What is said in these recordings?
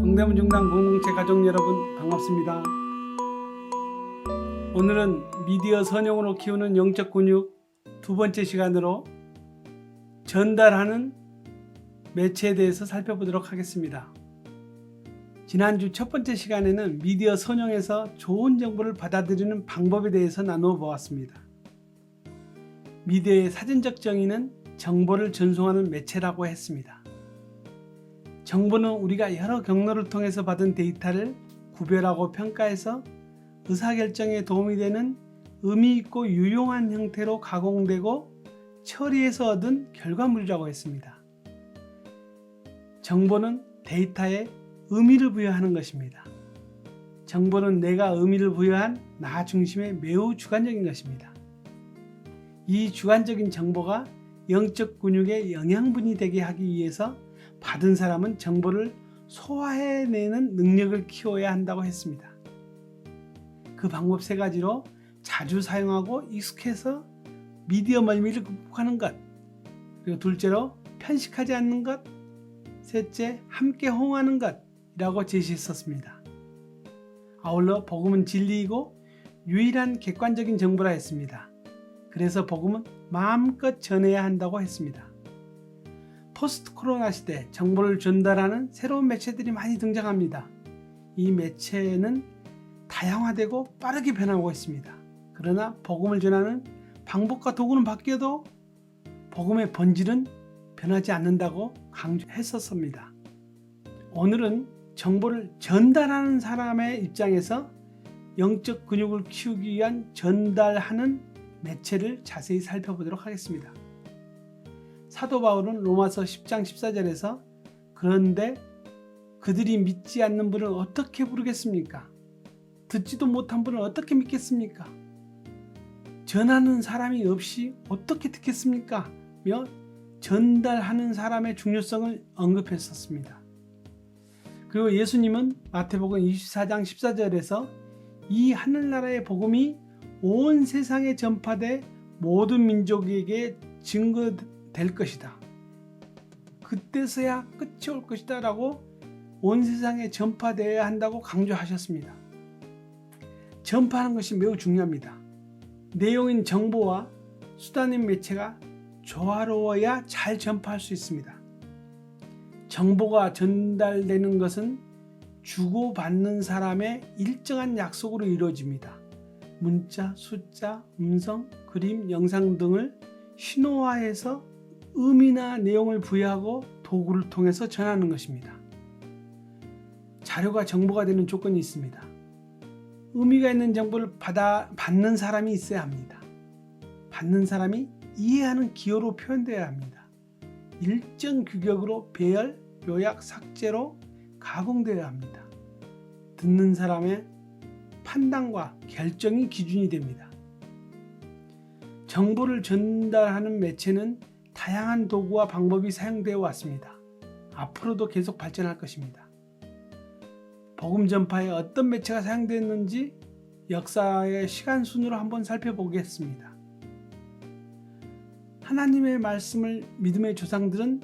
동대문 중당 공동체 가족 여러분 반갑습니다. 오늘은 미디어 선용으로 키우는 영적 근육 두 번째 시간으로 전달하는 매체에 대해서 살펴보도록 하겠습니다. 지난주 첫 번째 시간에는 미디어 선용에서 좋은 정보를 받아들이는 방법에 대해서 나누어 보았습니다. 미디어의 사전적 정의는 정보를 전송하는 매체라고 했습니다. 정보는 우리가 여러 경로를 통해서 받은 데이터를 구별하고 평가해서 의사결정에 도움이 되는 의미 있고 유용한 형태로 가공되고 처리해서 얻은 결과물이라고 했습니다. 정보는 데이터에 의미를 부여하는 것입니다. 정보는 내가 의미를 부여한 나 중심의 매우 주관적인 것입니다. 이 주관적인 정보가 영적 근육의 영양분이 되게 하기 위해서 받은 사람은 정보를 소화해내는 능력을 키워야 한다고 했습니다. 그 방법 세 가지로 자주 사용하고 익숙해서 미디어 멀미를 극복하는 것, 그리고 둘째로 편식하지 않는 것, 셋째 함께 호응하는 것이라고 제시했었습니다. 아울러 복음은 진리이고 유일한 객관적인 정보라 했습니다. 그래서 복음은 마음껏 전해야 한다고 했습니다. 포스트 코로나 시대 정보를 전달하는 새로운 매체들이 많이 등장합니다. 이 매체는 다양화되고 빠르게 변하고 있습니다. 그러나 복음을 전하는 방법과 도구는 바뀌어도 복음의 본질은 변하지 않는다고 강조했었습니다. 오늘은 정보를 전달하는 사람의 입장에서 영적 근육을 키우기 위한 전달하는 매체를 자세히 살펴보도록 하겠습니다. 사도 바울은 로마서 10장 14절에서 그런데 그들이 믿지 않는 분을 어떻게 부르겠습니까? 듣지도 못한 분을 어떻게 믿겠습니까? 전하는 사람이 없이 어떻게 듣겠습니까? 며 전달하는 사람의 중요성을 언급했었습니다. 그리고 예수님은 마태복음 24장 14절에서 이 하늘나라의 복음이 온 세상에 전파돼 모든 민족에게 증거될 것이다. 그때서야 끝이 올 것이다 라고 온 세상에 전파되어야 한다고 강조하셨습니다. 전파하는 것이 매우 중요합니다. 내용인 정보와 수단인 매체가 조화로워야 잘 전파할 수 있습니다. 정보가 전달되는 것은 주고받는 사람의 일정한 약속으로 이루어집니다. 문자, 숫자, 음성, 그림, 영상 등을 신호화해서 의미나 내용을 부여하고 도구를 통해서 전하는 것입니다. 자료가 정보가 되는 조건이 있습니다. 의미가 있는 정보를 받는 사람이 있어야 합니다. 받는 사람이 이해하는 기호로 표현되어야 합니다. 일정 규격으로 배열, 요약, 삭제로 가공되어야 합니다. 듣는 사람의 판단과 결정이 기준이 됩니다. 정보를 전달하는 매체는 다양한 도구와 방법이 사용되어 왔습니다. 앞으로도 계속 발전할 것입니다. 복음 전파에 어떤 매체가 사용되었는지 역사의 시간 순으로 한번 살펴보겠습니다. 하나님의 말씀을 믿음의 조상들은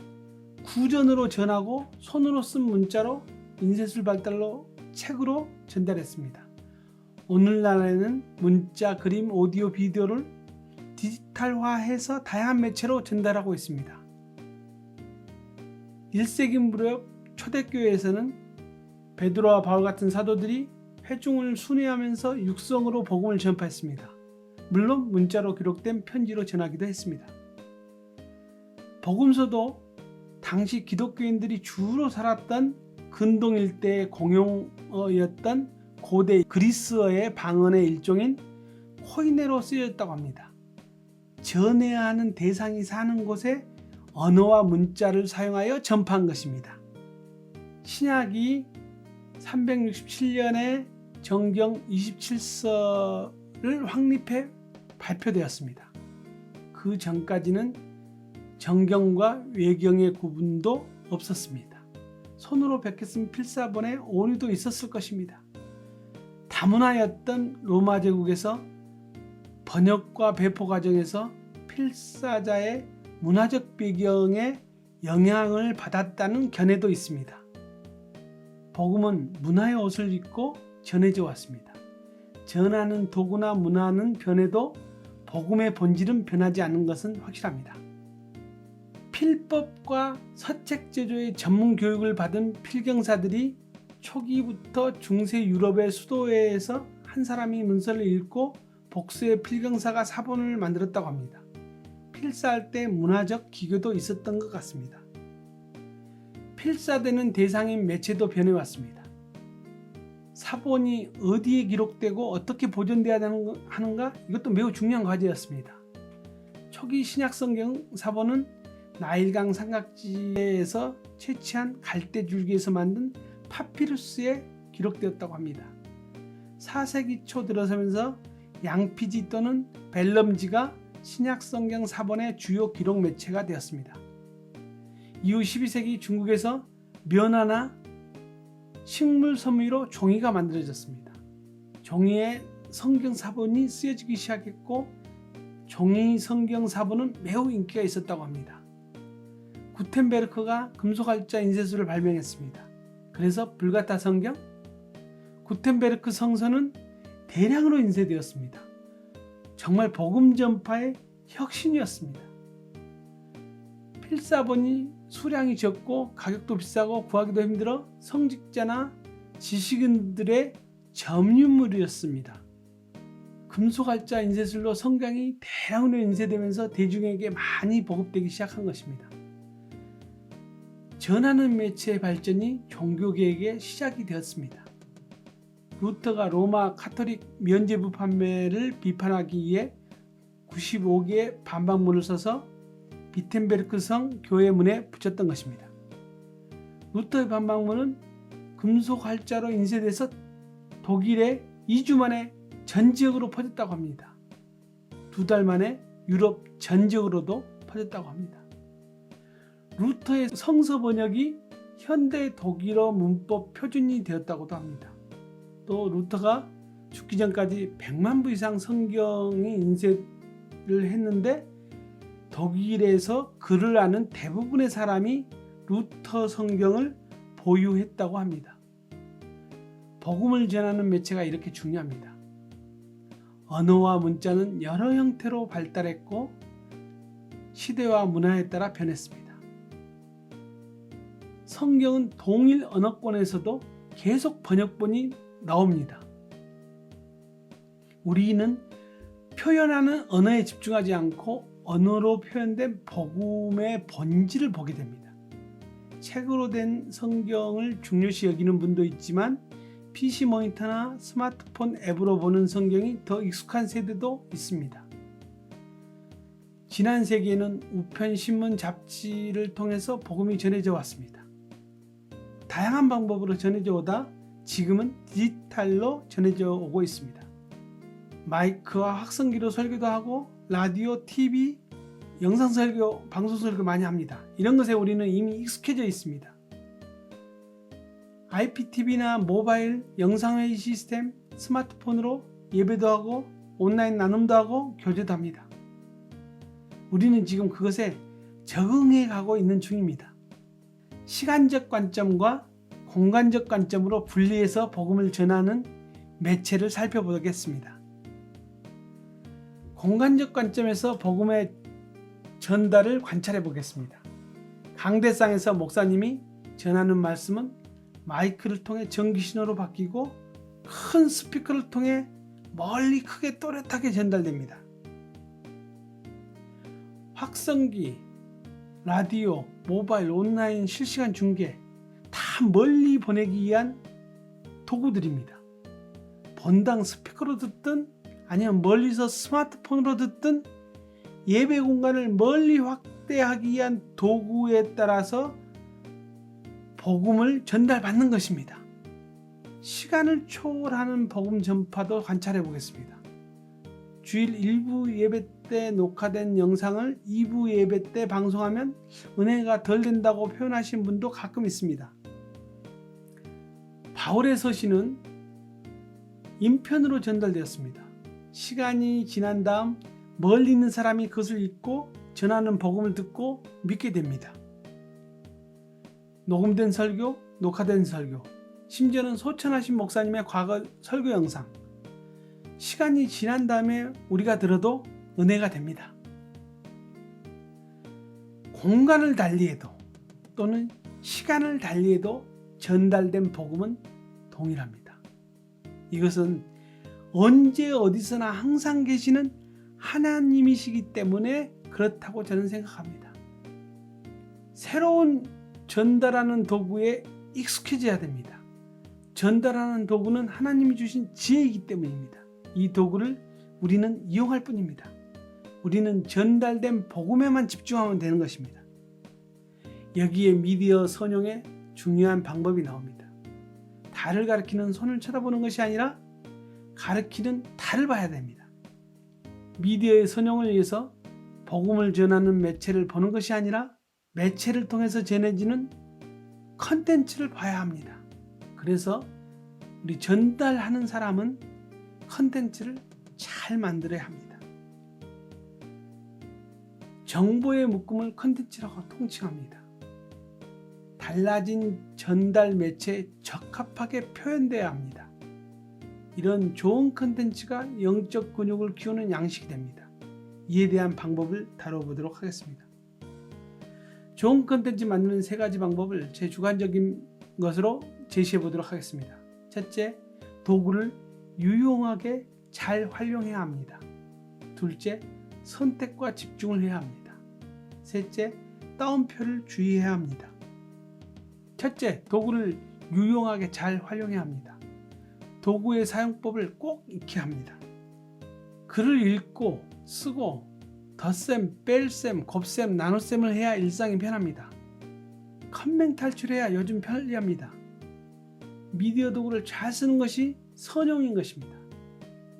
구전으로 전하고 손으로 쓴 문자로 인쇄술 발달로 책으로 전달했습니다. 오늘날에는 문자, 그림, 오디오, 비디오를 디지털화해서 다양한 매체로 전달하고 있습니다. 1세기 무렵 초대교회에서는 베드로와 바울 같은 사도들이 회중을 순회하면서 육성으로 복음을 전파했습니다. 물론 문자로 기록된 편지로 전하기도 했습니다. 복음서도 당시 기독교인들이 주로 살았던 근동 일대의 공용어였던 고대 그리스어의 방언의 일종인 코이네로 쓰여졌다고 합니다. 전해야 하는 대상이 사는 곳에 언어와 문자를 사용하여 전파한 것입니다. 신약이 367년에 정경 27서를 확립해 발표되었습니다. 그 전까지는 정경과 외경의 구분도 없었습니다. 손으로 베꼈으면 필사본에 오류도 있었을 것입니다. 다문화였던 로마 제국에서 번역과 배포 과정에서 필사자의 문화적 배경에 영향을 받았다는 견해도 있습니다. 복음은 문화의 옷을 입고 전해져 왔습니다. 전하는 도구나 문화는 변해도 복음의 본질은 변하지 않는 것은 확실합니다. 필법과 서책 제조의 전문 교육을 받은 필경사들이 초기부터 중세 유럽의 수도회에서 한 사람이 문서를 읽고 복수의 필경사가 사본을 만들었다고 합니다. 필사할 때 문화적 기교도 있었던 것 같습니다. 필사되는 대상인 매체도 변해왔습니다. 사본이 어디에 기록되고 어떻게 보존되어야 하는가? 이것도 매우 중요한 과제였습니다. 초기 신약성경 사본은 나일강 삼각지에서 채취한 갈대줄기에서 만든 파피루스에 기록되었다고 합니다. 4세기 초 들어서면서 양피지 또는 벨럼지가 신약성경 사본의 주요 기록 매체가 되었습니다. 이후 12세기 중국에서 면화나 식물 섬유로 종이가 만들어졌습니다. 종이에 성경 사본이 쓰여지기 시작했고 종이 성경 사본은 매우 인기가 있었다고 합니다. 구텐베르크가 금속알짜 인쇄술을 발명했습니다. 그래서 불가타 성경, 구텐베르크 성서는 대량으로 인쇄되었습니다. 정말 복음 전파의 혁신이었습니다. 필사본이 수량이 적고 가격도 비싸고 구하기도 힘들어 성직자나 지식인들의 점유물이었습니다. 금속알짜 인쇄술로 성경이 대량으로 인쇄되면서 대중에게 많이 보급되기 시작한 것입니다. 전하는 매체의 발전이 종교개혁의 시작이 되었습니다. 루터가 로마 카톨릭 면죄부 판매를 비판하기 위해 95개의 반박문을 써서 비텐베르크 성 교회 문에 붙였던 것입니다. 루터의 반박문은 금속 활자로 인쇄돼서 독일에 2주 만에 전 지역으로 퍼졌다고 합니다. 2달 만에 유럽 전 지역으로도 퍼졌다고 합니다. 루터의 성서 번역이 현대 독일어 문법 표준이 되었다고도 합니다. 또 루터가 죽기 전까지 100만 부 이상 성경이 인쇄를 했는데 독일에서 글을 아는 대부분의 사람이 루터 성경을 보유했다고 합니다. 복음을 전하는 매체가 이렇게 중요합니다. 언어와 문자는 여러 형태로 발달했고 시대와 문화에 따라 변했습니다. 성경은 동일 언어권에서도 계속 번역본이 나옵니다. 우리는 표현하는 언어에 집중하지 않고 언어로 표현된 복음의 본질을 보게 됩니다. 책으로 된 성경을 중요시 여기는 분도 있지만 PC 모니터나 스마트폰 앱으로 보는 성경이 더 익숙한 세대도 있습니다. 지난 세기에는 우편, 신문, 잡지를 통해서 복음이 전해져 왔습니다. 다양한 방법으로 전해져 오다 지금은 디지털로 전해져 오고 있습니다. 마이크와 확성기로 설교도 하고 라디오, TV, 영상 설교, 방송 설교 많이 합니다. 이런 것에 우리는 이미 익숙해져 있습니다. IPTV나 모바일 영상회의 시스템, 스마트폰으로 예배도 하고 온라인 나눔도 하고 교제도 합니다. 우리는 지금 그것에 적응해 가고 있는 중입니다. 시간적 관점과 공간적 관점으로 분리해서 복음을 전하는 매체를 살펴보겠습니다. 공간적 관점에서 복음의 전달을 관찰해 보겠습니다. 강대상에서 목사님이 전하는 말씀은 마이크를 통해 전기신호로 바뀌고 큰 스피커를 통해 멀리 크게 또렷하게 전달됩니다. 확성기, 라디오, 모바일, 온라인 실시간 중계 다 멀리 보내기 위한 도구들입니다. 본당 스피커로 듣든 아니면 멀리서 스마트폰으로 듣든 예배 공간을 멀리 확대하기 위한 도구에 따라서 복음을 전달받는 것입니다. 시간을 초월하는 복음 전파도 관찰해 보겠습니다. 주일 1부 예배 때 녹화된 영상을 2부 예배 때 방송하면 은혜가 덜 된다고 표현하신 분도 가끔 있습니다. 바울의 서신은 인편으로 전달되었습니다. 시간이 지난 다음 멀리 있는 사람이 그것을 읽고 전하는 복음을 듣고 믿게 됩니다. 녹음된 설교, 녹화된 설교, 심지어는 소천하신 목사님의 과거 설교 영상, 시간이 지난 다음에 우리가 들어도 은혜가 됩니다. 공간을 달리해도 또는 시간을 달리해도 전달된 복음은 동일합니다. 이것은 언제 어디서나 항상 계시는 하나님이시기 때문에 그렇다고 저는 생각합니다. 새로운 전달하는 도구에 익숙해져야 됩니다. 전달하는 도구는 하나님이 주신 지혜이기 때문입니다. 이 도구를 우리는 이용할 뿐입니다. 우리는 전달된 복음에만 집중하면 되는 것입니다. 여기에 미디어 선용의 중요한 방법이 나옵니다. 달을 가리키는 손을 쳐다보는 것이 아니라 가리키는 달을 봐야 됩니다. 미디어의 선용을 위해서 복음을 전하는 매체를 보는 것이 아니라 매체를 통해서 전해지는 컨텐츠를 봐야 합니다. 그래서 우리 전달하는 사람은 컨텐츠를 잘 만들어야 합니다. 정보의 묶음을 컨텐츠라고 통칭합니다. 달라진 전달 매체에 적합하게 표현되어야 합니다. 이런 좋은 컨텐츠가 영적 근육을 키우는 양식이 됩니다. 이에 대한 방법을 다뤄보도록 하겠습니다. 좋은 컨텐츠 만드는 3가지 방법을 제 주관적인 것으로 제시해 보도록 하겠습니다. 첫째, 도구를 유용하게 잘 활용해야 합니다. 둘째, 선택과 집중을 해야 합니다. 셋째, 따옴표를 주의해야 합니다. 첫째, 도구를 유용하게 잘 활용해야 합니다. 도구의 사용법을 꼭 익혀야 합니다. 글을 읽고 쓰고 덧셈, 뺄셈, 곱셈, 나눗셈을 해야 일상이 편합니다. 컴맹 탈출해야 요즘 편리합니다. 미디어 도구를 잘 쓰는 것이 선용인 것입니다.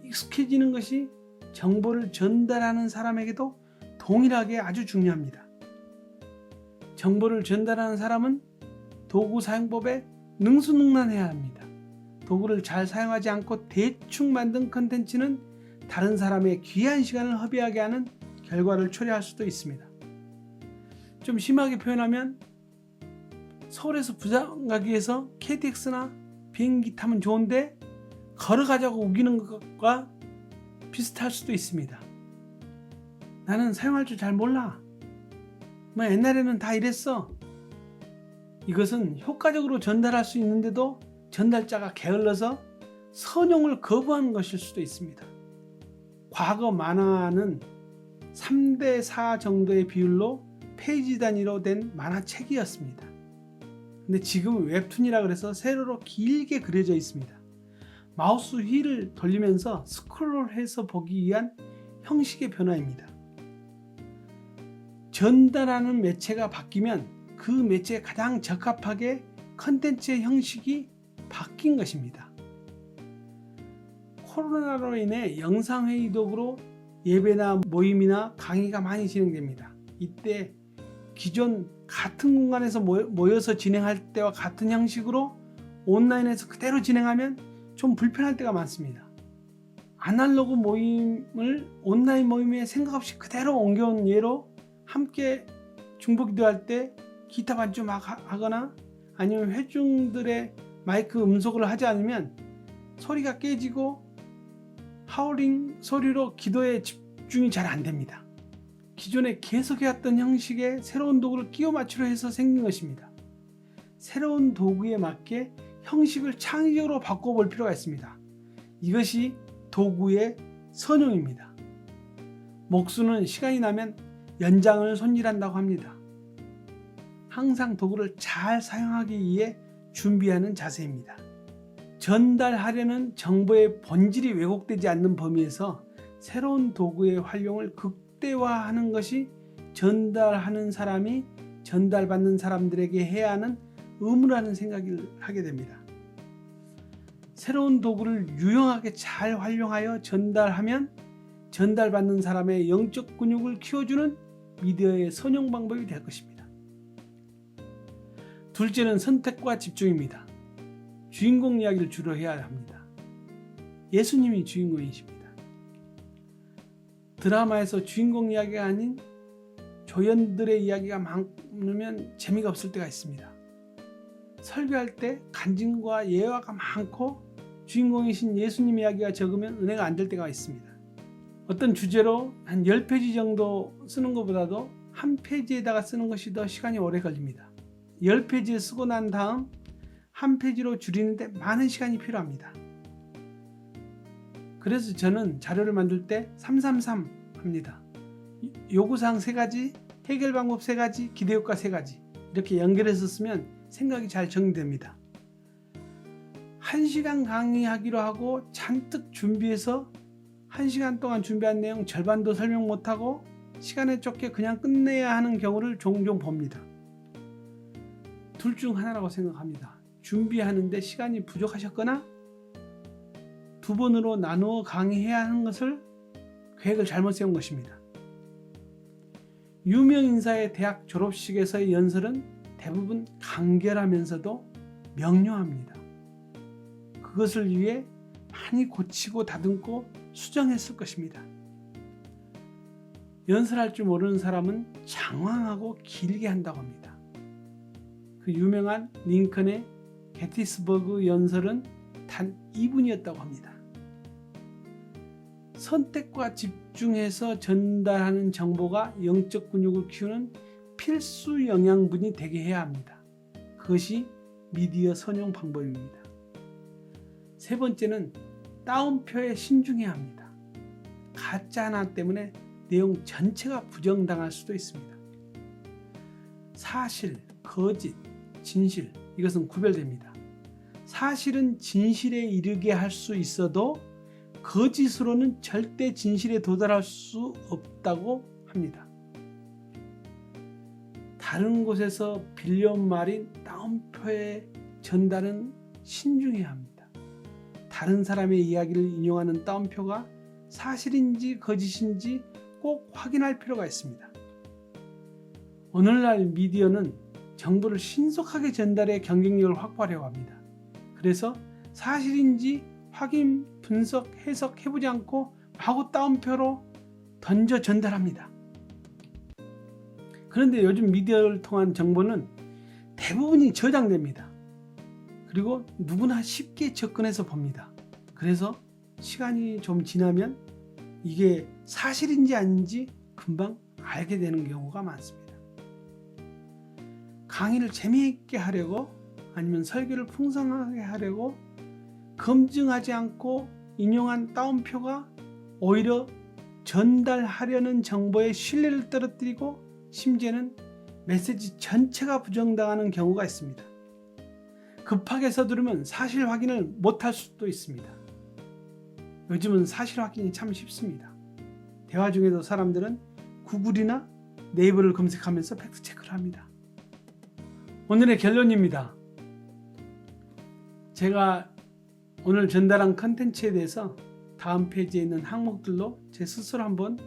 익숙해지는 것이 정보를 전달하는 사람에게도 동일하게 아주 중요합니다. 정보를 전달하는 사람은 도구 사용법에 능수능란해야 합니다. 도구를 잘 사용하지 않고 대충 만든 컨텐츠는 다른 사람의 귀한 시간을 허비하게 하는 결과를 초래할 수도 있습니다. 좀 심하게 표현하면 서울에서 부산 가기 위해서 KTX나 비행기 타면 좋은데 걸어가자고 우기는 것과 비슷할 수도 있습니다. 나는 사용할 줄 잘 몰라. 옛날에는 다 이랬어. 이것은 효과적으로 전달할 수 있는데도 전달자가 게을러서 선용을 거부하는 것일 수도 있습니다. 과거 만화는 3대4 정도의 비율로 페이지 단위로 된 만화책이었습니다. 근데 지금은 웹툰이라 그래서 세로로 길게 그려져 있습니다. 마우스 휠을 돌리면서 스크롤해서 보기 위한 형식의 변화입니다. 전달하는 매체가 바뀌면 그 매체에 가장 적합하게 컨텐츠의 형식이 바뀐 것입니다. 코로나로 인해 영상회의 도구로 예배나 모임이나 강의가 많이 진행됩니다. 이때 기존 같은 공간에서 모여서 진행할 때와 같은 형식으로 온라인에서 그대로 진행하면 좀 불편할 때가 많습니다. 아날로그 모임을 온라인 모임에 생각 없이 그대로 옮겨온 예로 함께 중보기도할 때 기타 반주 막 하거나 아니면 회중들의 마이크 음소거를 하지 않으면 소리가 깨지고 하울링 소리로 기도에 집중이 잘 안 됩니다. 기존에 계속해왔던 형식의 새로운 도구를 끼워 맞추려 해서 생긴 것입니다. 새로운 도구에 맞게 형식을 창의적으로 바꿔볼 필요가 있습니다. 이것이 도구의 선용입니다. 목수는 시간이 나면 연장을 손질한다고 합니다. 항상 도구를 잘 사용하기 위해 준비하는 자세입니다. 전달하려는 정보의 본질이 왜곡되지 않는 범위에서 새로운 도구의 활용을 극대화하는 것이 전달하는 사람이 전달받는 사람들에게 해야 하는 의무라는 생각을 하게 됩니다. 새로운 도구를 유용하게 잘 활용하여 전달하면 전달받는 사람의 영적 근육을 키워주는 미디어의 선용 방법이 될 것입니다. 둘째는 선택과 집중입니다. 주인공 이야기를 주로 해야 합니다. 예수님이 주인공이십니다. 드라마에서 주인공 이야기가 아닌 조연들의 이야기가 많으면 재미가 없을 때가 있습니다. 설교할 때 간증과 예화가 많고 주인공이신 예수님 이야기가 적으면 은혜가 안 될 때가 있습니다. 어떤 주제로 한 10페이지 정도 쓰는 것보다도 한 페이지에다가 쓰는 것이 더 시간이 오래 걸립니다. 10페이지 쓰고 난 다음 한 페이지로 줄이는데 많은 시간이 필요합니다. 그래서 저는 자료를 만들 때 333 합니다. 요구사항 3가지, 해결 방법 3가지, 기대효과 3가지 이렇게 연결해서 쓰면 생각이 잘 정리됩니다. 1시간 강의하기로 하고 잔뜩 준비해서 1시간 동안 준비한 내용 절반도 설명 못하고 시간에 쫓겨 그냥 끝내야 하는 경우를 종종 봅니다. 둘 중 하나라고 생각합니다. 준비하는데 시간이 부족하셨거나 2번으로 나누어 강의해야 하는 것을 계획을 잘못 세운 것입니다. 유명 인사의 대학 졸업식에서의 연설은 대부분 간결하면서도 명료합니다. 그것을 위해 많이 고치고 다듬고 수정했을 것입니다. 연설할 줄 모르는 사람은 장황하고 길게 한다고 합니다. 그 유명한 링컨의 게티스버그 연설은 단 2분이었다고 합니다. 선택과 집중해서 전달하는 정보가 영적 근육을 키우는 필수 영양분이 되게 해야 합니다. 그것이 미디어 선용 방법입니다. 3번째는 따옴표에 신중해야 합니다. 가짜 하나 때문에 내용 전체가 부정당할 수도 있습니다. 사실, 거짓, 진실 이것은 구별됩니다. 사실은 진실에 이르게 할 수 있어도 거짓으로는 절대 진실에 도달할 수 없다고 합니다. 다른 곳에서 빌려온 말인 따옴표의 전달은 신중해야 합니다. 다른 사람의 이야기를 인용하는 따옴표가 사실인지 거짓인지 꼭 확인할 필요가 있습니다. 오늘날 미디어는 정보를 신속하게 전달해 경쟁력을 확보하려고 합니다. 그래서 사실인지 확인, 분석, 해석해보지 않고 마구 따옴표로 던져 전달합니다. 그런데 요즘 미디어를 통한 정보는 대부분이 저장됩니다. 그리고 누구나 쉽게 접근해서 봅니다. 그래서 시간이 좀 지나면 이게 사실인지 아닌지 금방 알게 되는 경우가 많습니다. 강의를 재미있게 하려고 아니면 설교를 풍성하게 하려고 검증하지 않고 인용한 따옴표가 오히려 전달하려는 정보의 신뢰를 떨어뜨리고 심지어는 메시지 전체가 부정당하는 경우가 있습니다. 급하게 서두르면 사실 확인을 못할 수도 있습니다. 요즘은 사실 확인이 참 쉽습니다. 대화 중에도 사람들은 구글이나 네이버를 검색하면서 팩트체크를 합니다. 오늘의 결론입니다. 제가 오늘 전달한 컨텐츠에 대해서 다음 페이지에 있는 항목들로 제 스스로 한번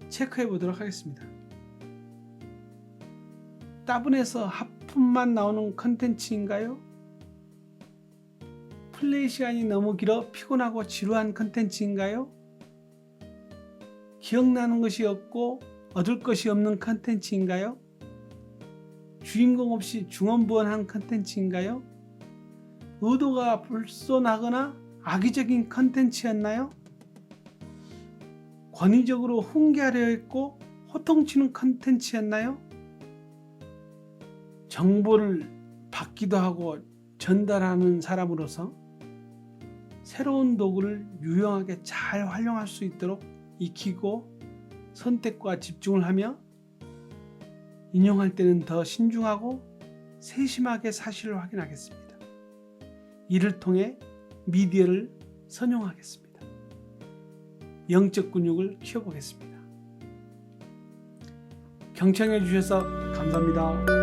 체크해 보도록 하겠습니다. 따분해서 하품만 나오는 컨텐츠인가요? 플레이 시간이 너무 길어 피곤하고 지루한 컨텐츠인가요? 기억나는 것이 없고 얻을 것이 없는 컨텐츠인가요? 주인공 없이 중언부언한 컨텐츠인가요? 의도가 불손하거나 악의적인 컨텐츠였나요? 권위적으로 훈계하려 했고 호통치는 컨텐츠였나요? 정보를 받기도 하고 전달하는 사람으로서 새로운 도구를 유용하게 잘 활용할 수 있도록 익히고 선택과 집중을 하며 인용할 때는 더 신중하고 세심하게 사실을 확인하겠습니다. 이를 통해 미디어를 선용하겠습니다. 영적 근육을 키워보겠습니다. 경청해 주셔서 감사합니다.